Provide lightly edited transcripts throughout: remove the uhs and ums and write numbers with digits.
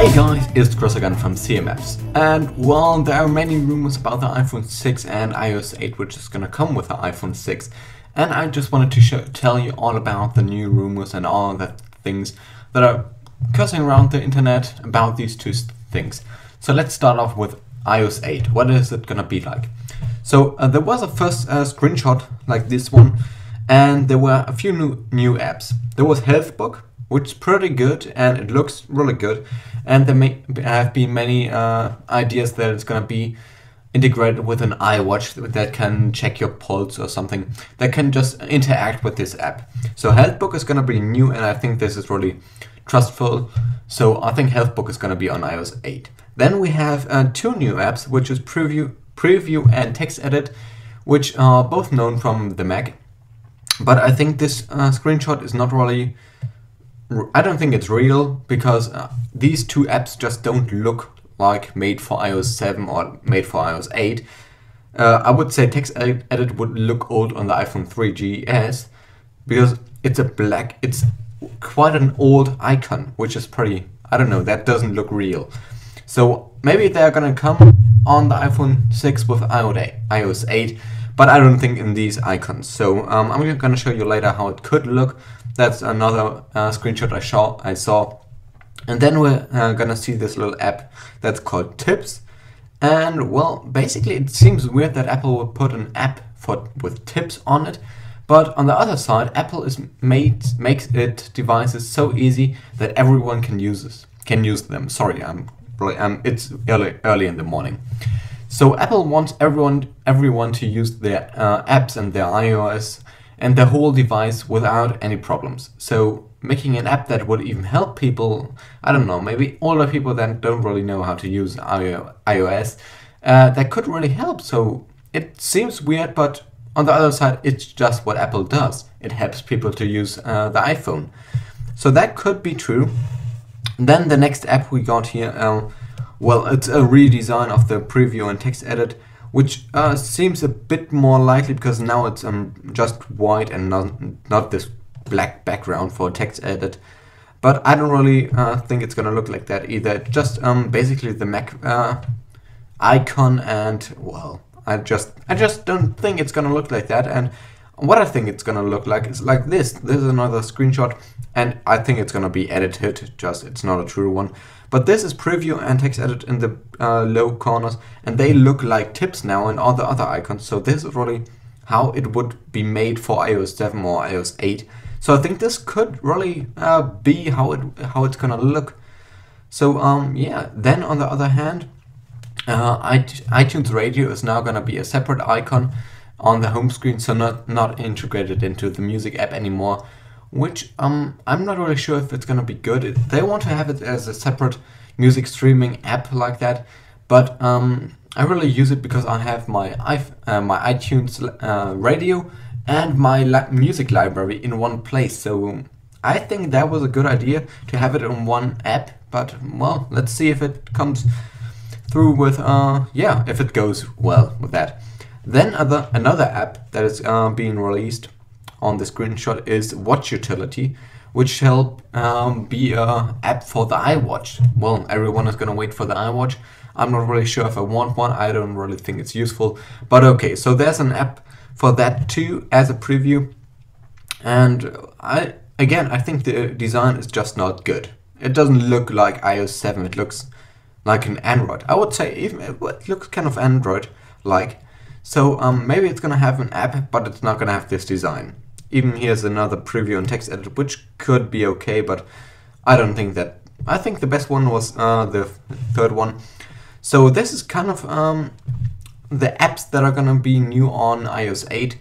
Hey guys, it's Chris again from CMFs, and well, there are many rumors about the iPhone 6 and iOS 8 which is gonna come with the iPhone 6, and I just wanted to tell you all about the new rumors and all the things that are cursing around the internet about these two things. So let's start off with iOS 8. What is it gonna be like? So there was a first screenshot like this one, and there were a few new apps. There was Healthbook, which is pretty good and it looks really good, and there may have been many ideas that it's gonna be integrated with an iWatch that can check your pulse or something, that can just interact with this app. So Healthbook is gonna be new, and I think this is really trustful, so I think Healthbook is gonna be on iOS 8. Then we have two new apps, which is Preview and Text Edit, which are both known from the Mac, but I think this screenshot is not really, I don't think it's real, because these two apps just don't look like made for iOS 7 or made for iOS 8. I would say Text Edit would look old on the iPhone 3GS, because it's quite an old icon, which is pretty, I don't know, that doesn't look real. So maybe they're gonna come on the iPhone 6 with iOS 8, but I don't think in these icons. So I'm gonna show you later how it could look. That's another screenshot I saw. And then we're gonna see this little app that's called Tips. And well, basically it seems weird that Apple would put an app with tips on it. But on the other side, Apple makes its devices so easy that everyone can use them. Sorry, it's early in the morning. So Apple wants everyone to use their apps and their iOS and the whole device without any problems. So making an app that would even help people, I don't know, maybe older people that don't really know how to use iOS, that could really help. So it seems weird, but on the other side, it's just what Apple does. It helps people to use the iPhone. So that could be true. Then the next app we got here, well, it's a redesign of the Preview and Text Edit, which seems a bit more likely, because now it's just white and not this black background for Text Edit. But I don't really think it's gonna look like that either. It's just basically the Mac icon, and well, I just don't think it's gonna look like that. And what I think it's gonna look like is like this. This is another screenshot, and I think it's gonna be edited, just it's not a true one. But this is Preview and Text Edit in the low corners, and they look like tips now and all the other icons. So this is really how it would be made for iOS 7 or iOS 8. So I think this could really be how it's gonna look. So yeah. Then on the other hand, iTunes Radio is now gonna be a separate icon on the home screen, so not integrated into the music app anymore, which I'm not really sure if it's gonna be good. They want to have it as a separate music streaming app like that, but I really use it because I have my iTunes Radio and my music library in one place. So I think that was a good idea to have it in one app. But well, let's see if it comes through with yeah, if it goes well with that. Then another app that is being released on the screenshot is Watch Utility, which shall be an app for the iWatch. Well, everyone is gonna wait for the iWatch. I'm not really sure if I want one. I don't really think it's useful, but okay. So there's an app for that too as a preview, and I think the design is just not good. It doesn't look like iOS 7. It looks like an Android. I would say even it looks kind of Android-like. So maybe it's gonna have an app, but it's not gonna have this design. Even here's another Preview and Text Edit, which could be okay, but I don't think that. I think the best one was the third one. So this is kind of the apps that are gonna be new on iOS 8.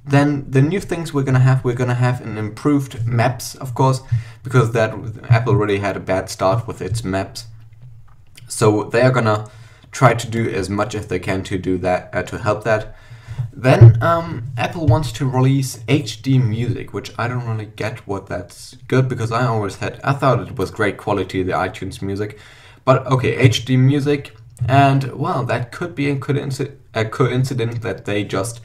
Then the new things we're gonna have an improved Maps, of course, because that Apple really had a bad start with its Maps. So they are gonna try to do as much as they can to do that, to help that. Then Apple wants to release HD music, which I don't really get what that's good, because I thought it was great quality, the iTunes music. But okay, HD music, and well, that could be a coincidence that they just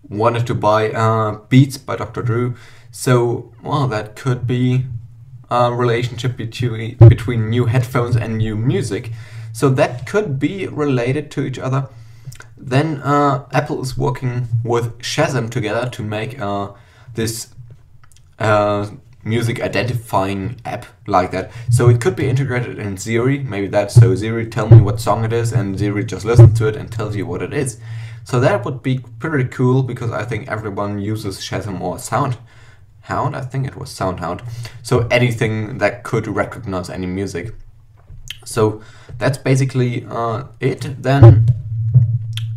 wanted to buy Beats by Dr. Drew. So well, that could be relationship between new headphones and new music. So that could be related to each other. Then Apple is working with Shazam together to make this music identifying app like that. So it could be integrated in Siri, maybe that's so Siri tell me what song it is, and Siri just listens to it and tells you what it is. So that would be pretty cool, because I think everyone uses Shazam or SoundHound. I think it was SoundHound. So anything that could recognize any music. So that's basically it. Then,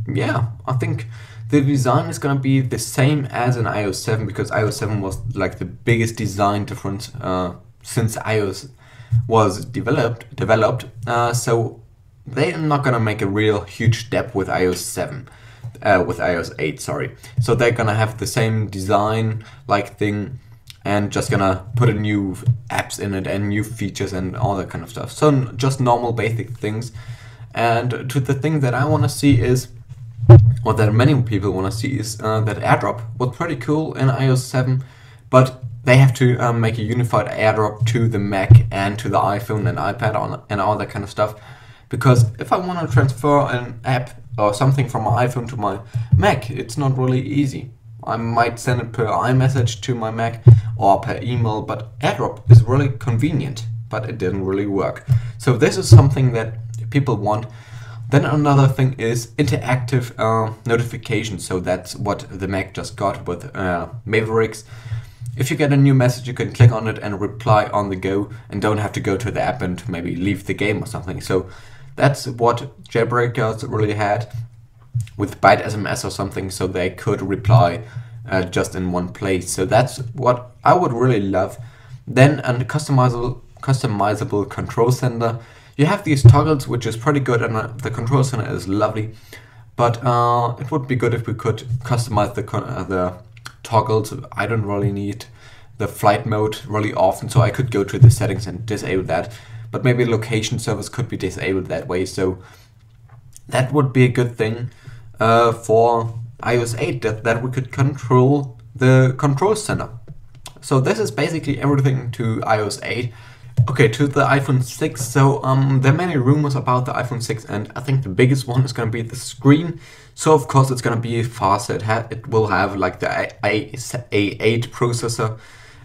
yeah, I think the design is going to be the same as in iOS 7, because iOS 7 was like the biggest design difference since iOS was developed. So they're not going to make a real huge step with iOS 7. With iOS 8, sorry. So they're gonna have the same design like thing, and just gonna put a new apps in it and new features and all that kind of stuff. So just normal basic things. And to the thing that I want to see is, or that many people want to see is, that AirDrop was pretty cool in iOS 7, but they have to make a unified AirDrop to the Mac and to the iPhone and iPad and all that kind of stuff. Because if I want to transfer an app or something from my iPhone to my Mac, it's not really easy. I might send it per iMessage to my Mac or per email, but AirDrop is really convenient, but it didn't really work. So this is something that people want. Then another thing is interactive notifications. So that's what the Mac just got with Mavericks. If you get a new message, you can click on it and reply on the go, and don't have to go to the app and maybe leave the game or something. So that's what jailbreakers really had with Byte SMS or something, so they could reply just in one place. So that's what I would really love. Then a customizable control center. You have these toggles, which is pretty good, and the control center is lovely. But it would be good if we could customize the toggles. I don't really need the flight mode really often, so I could go to the settings and disable that. But maybe location service could be disabled that way. So that would be a good thing for iOS 8, that we could control the control center. So this is basically everything to iOS 8. Okay, to the iPhone 6. So there are many rumors about the iPhone 6, and I think the biggest one is going to be the screen. So of course it's going to be faster. It will have like the A8 processor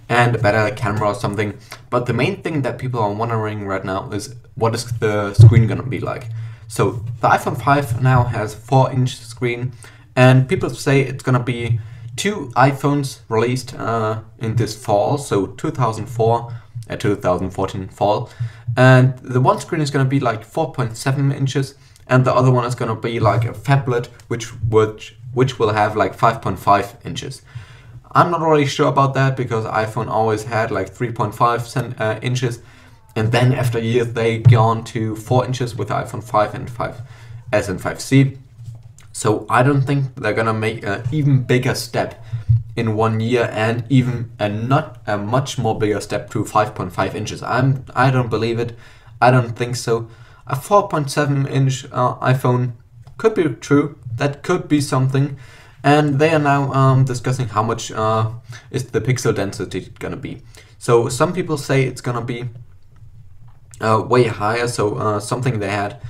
and a better camera or something. But the main thing that people are wondering right now is, what is the screen gonna be like? So the iPhone 5 now has 4-inch screen, and people say it's gonna be 2 iPhones released in this fall, so 2014 fall. And the one screen is gonna be like 4.7 inches, and the other one is gonna be like a phablet, which will have like 5.5 inches. I'm not really sure about that, because iPhone always had like 3.5 inches, and then after years they gone to 4 inches with the iPhone 5 and 5S and 5C. So I don't think they're gonna make an even bigger step in 1 year, and even not a much more bigger step to 5.5 inches. I don't believe it. I don't think so. A 4.7-inch iPhone could be true. That could be something. And they are now discussing how much is the pixel density gonna be. So some people say it's gonna be way higher. So something they had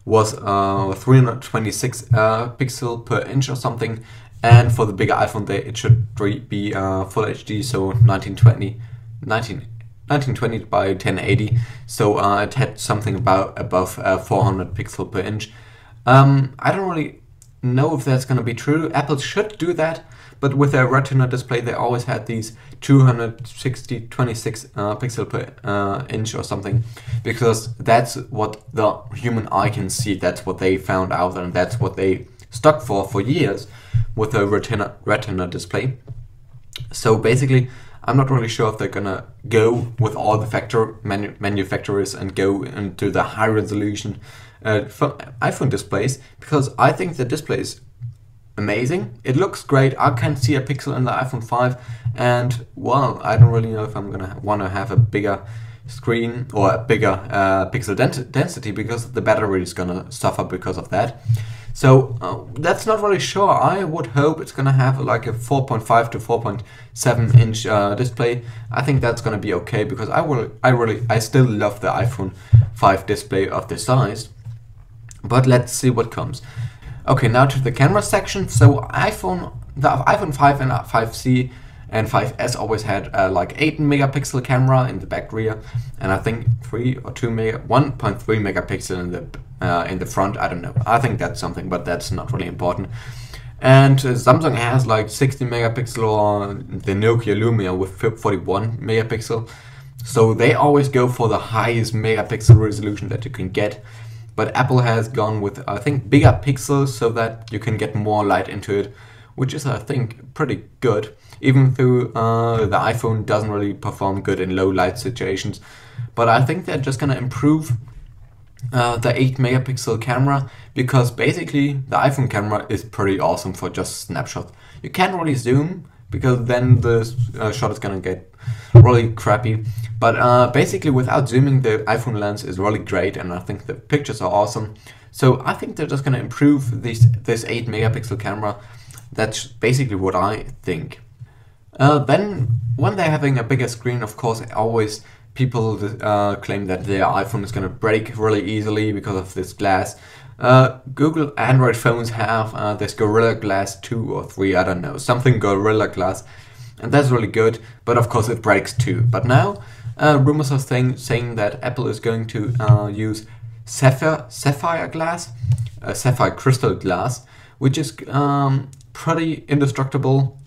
was 326 pixel per inch or something. And for the bigger iPhone, it should be Full HD, so 1920 by 1080. So it had something above 400 pixel per inch. I don't really know if that's going to be true. Apple should do that, but with their Retina display they always had these 26 pixel per inch or something, because that's what the human eye can see. That's what they found out, and that's what they stuck for years with the Retina display. So basically I'm not really sure if they're gonna go with all the manufacturers and go into the high resolution iPhone displays, because I think the display is amazing. It looks great. I can see a pixel in the iPhone 5, and well, I don't really know if I'm gonna want to have a bigger screen or a bigger pixel density, because the battery is gonna suffer because of that. So that's not really sure. I would hope it's gonna have like a 4.5 to 4.7 inch display. I think that's gonna be okay because I still love the iPhone 5 display of this size. But let's see what comes. Okay, now to the camera section. So the iPhone 5 and 5C and 5S always had like 8 megapixel camera in the back rear, and I think 1.3 megapixel in the front. I don't know. I think that's something, but that's not really important. And Samsung has like 60 megapixel, or the Nokia Lumia with 41 megapixel. So they always go for the highest megapixel resolution that you can get. But Apple has gone with, I think, bigger pixels so that you can get more light into it, which is, I think, pretty good. Even though the iPhone doesn't really perform good in low light situations. But I think they're just gonna improve the 8 megapixel camera, because basically the iPhone camera is pretty awesome for just snapshots. You can't really zoom because then the shot is gonna get really crappy, but basically without zooming the iPhone lens is really great, and I think the pictures are awesome. So I think they're just gonna improve this 8 megapixel camera. That's basically what I think. Then when they're having a bigger screen, of course, always people claim that their iPhone is going to break really easily because of this glass. Google Android phones have this Gorilla Glass 2 or 3, I don't know, something Gorilla Glass, and that's really good, but of course it breaks too. But now rumors are saying that Apple is going to use sapphire glass, sapphire crystal glass, which is pretty indestructible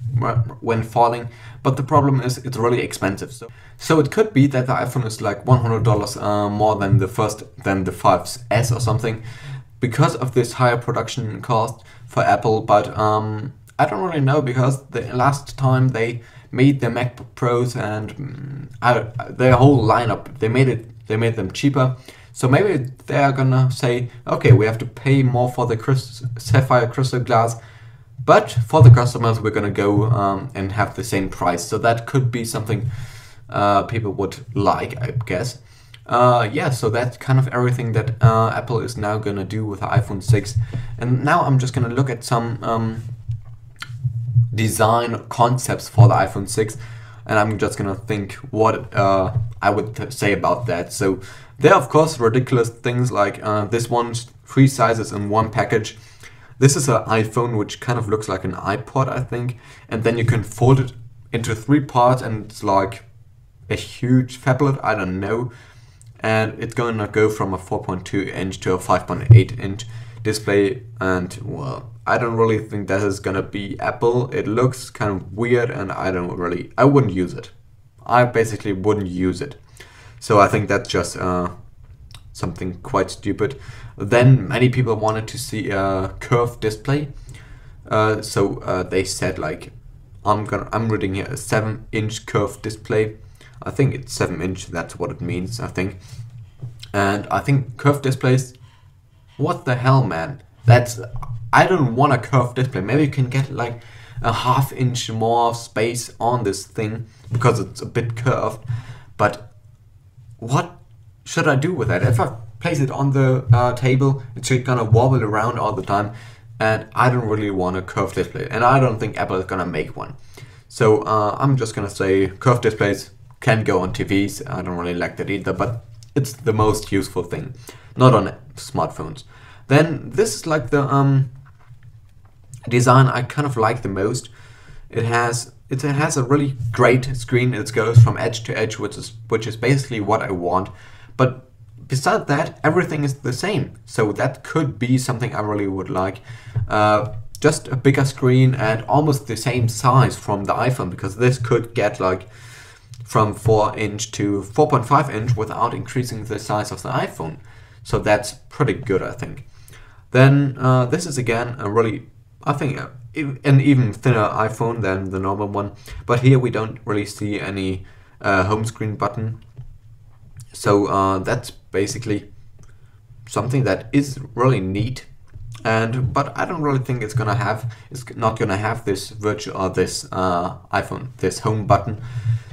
when falling, but the problem is it's really expensive. So it could be that the iPhone is like $100 more than the 5S or something, because of this higher production cost for Apple. But I don't really know, because the last time they made the MacBook Pros and their whole lineup, they made them cheaper. So maybe they're gonna say, okay, we have to pay more for the sapphire crystal glass, but for the customers we're gonna go and have the same price. So that could be something people would like, I guess. Yeah, so that's kind of everything that Apple is now gonna do with the iPhone 6. And now I'm just gonna look at some design concepts for the iPhone 6, and I'm just gonna think what I would say about that. So there are of course ridiculous things like this one's 3 sizes in one package. This is an iPhone which kind of looks like an iPod, I think, and then you can fold it into 3 parts, and it's like a huge phablet, I don't know, and it's gonna go from a 4.2 inch to a 5.8 inch display. And well, I don't really think that is gonna be Apple. It looks kind of weird, and I wouldn't use it. I basically wouldn't use it. So I think that's just something quite stupid. Then many people wanted to see a curved display. So they said, like, I'm reading here, a 7-inch curved display. I think it's 7-inch, that's what it means, I think. And I think curved displays, what the hell, man? I don't want a curved display. Maybe you can get like a 1/2 inch more space on this thing because it's a bit curved. But what should I do with that? If I place it on the table, it's gonna wobble around all the time, and I don't really want a curved display, and I don't think Apple is gonna make one. So I'm just gonna say curved displays can go on TVs. I don't really like that either, but it's the most useful thing, not on smartphones. Then this is like the design I kind of like the most. It has a really great screen. It goes from edge to edge, which is basically what I want. But besides that, everything is the same. So that could be something I really would like. Just a bigger screen and almost the same size from the iPhone, because this could get like from 4-inch to 4.5 inch without increasing the size of the iPhone. So that's pretty good, I think. Then this is again a really, I think, an even thinner iPhone than the normal one. But here we don't really see any home screen button. So that's basically something that is really neat. But I don't really think it's not gonna have this iPhone, this home button.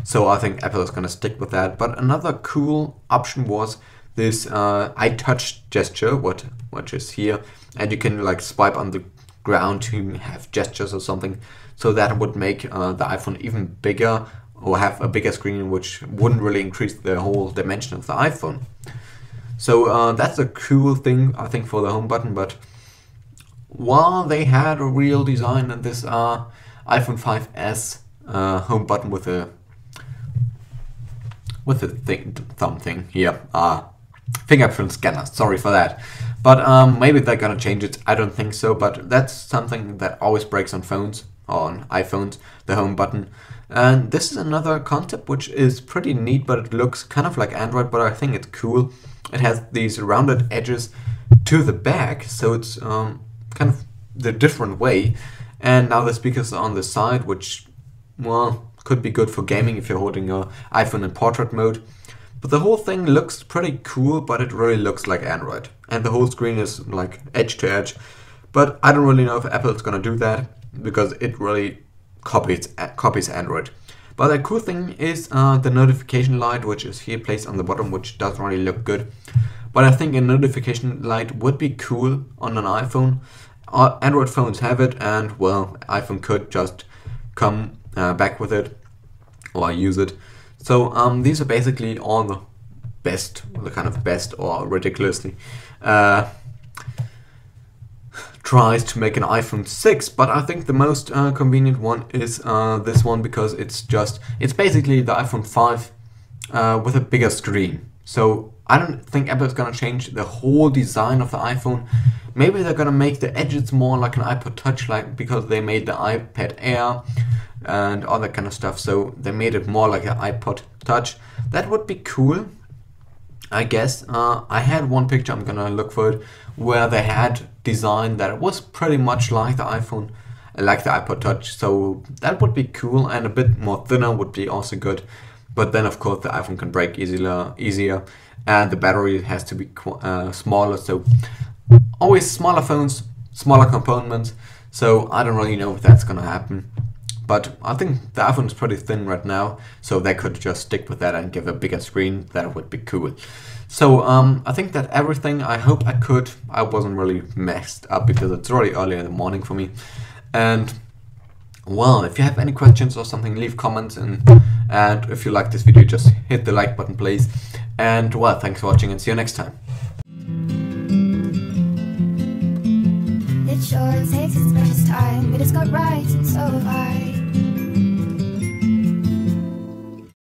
So I think Apple is gonna stick with that. But another cool option was this iTouch gesture, which is here, and you can like swipe on the ground to have gestures or something. So that would make the iPhone even bigger, or have a bigger screen, which wouldn't really increase the whole dimension of the iPhone. So that's a cool thing, I think, for the home button. But while they had a real design in this iPhone 5S home button with a thumb thing here, fingerprint scanner, sorry for that. But maybe they're gonna change it, I don't think so, but that's something that always breaks on phones, on iPhones, the home button. And this is another concept which is pretty neat, but it looks kind of like Android, but I think it's cool. It has these rounded edges to the back, so it's kind of the different way. And now the speakers are on the side, which, well, could be good for gaming if you're holding your iPhone in portrait mode. But the whole thing looks pretty cool, but it really looks like Android. And the whole screen is like edge to edge. But I don't really know if Apple's gonna do that, because it really copies Android. But the cool thing is the notification light, which is here placed on the bottom, which doesn't really look good. But I think a notification light would be cool on an iPhone. Android phones have it, and well, iPhone could just come back with it or use it. So these are basically all the best, the kind of best or ridiculously tries to make an iPhone 6, but I think the most convenient one is this one, because it's basically the iPhone 5 with a bigger screen. So I don't think Apple's gonna change the whole design of the iPhone. Maybe they're gonna make the edges more like an iPod Touch, like because they made the iPad Air and all that kind of stuff. So they made it more like an iPod Touch. That would be cool, I guess. I had one picture, I'm gonna look for it, where they had design that was pretty much like the iPhone, like the iPod Touch. So that would be cool, and a bit more thinner would be also good. But then of course the iPhone can break easier, and the battery has to be smaller. So always smaller phones, smaller components. So I don't really know if that's gonna happen. But I think the iPhone is pretty thin right now, so they could just stick with that and give a bigger screen. That would be cool. So I think that everything. I hope I wasn't really messed up, because it's really early in the morning for me. And well, if you have any questions or something, leave comments, and if you like this video, just hit the like button, please. And well, thanks for watching, and see you next time. It sure takes its precious time, but it's got right, and so have I.